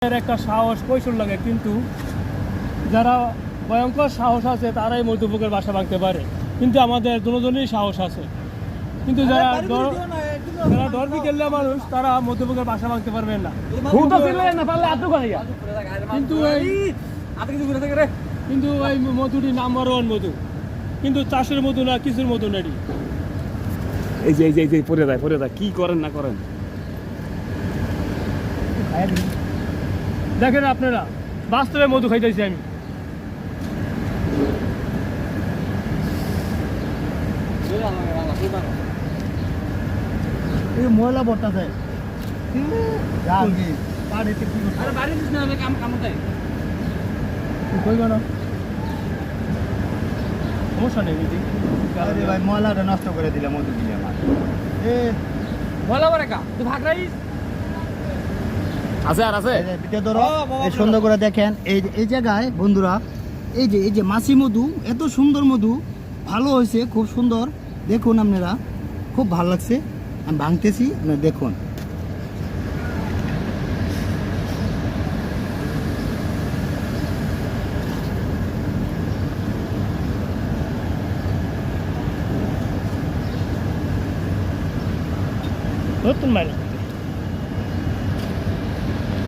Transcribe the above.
একটা সাহস কৌশল লাগে, কিন্তু যারা ভয়ঙ্কর সাহস আছে তারাই মধ্যপোকের বাসা ভাঙতে পারে, কিন্তু আমাদের দুজনেরই সাহস আছে। কিন্তু যারা ডরবি খেললে মানুষ, তারা মধ্যপোকের বাসা ভাঙতে পারবেন না। কিন্তু এই মধুটি নাম্বার 1 মধু, কিন্তু চাষের মধু না, কিছুর মধু নেই। এই যে এই যে এই যে পড়ে যায় কি করেন না করেন। দেখেন আপনারা, বাস্তবে মধু খাইতেছি আমি। ময়লা বর্তা যায় সমস্যা নেই ভাই, ময়লাটা নষ্ট করে দিলে মধু দিলে আমার আছে আর আছে সুন্দর করে দেখেন। এই জায়গায় বন্ধুরা, এই যে মাছি মধু, এত সুন্দর মধু, ভালো হয়েছে, খুব সুন্দর। দেখুন আপনারা, খুব ভালো লাগছে। আমি ভাঙতেছি, আপনারা দেখুন। নতুন মানে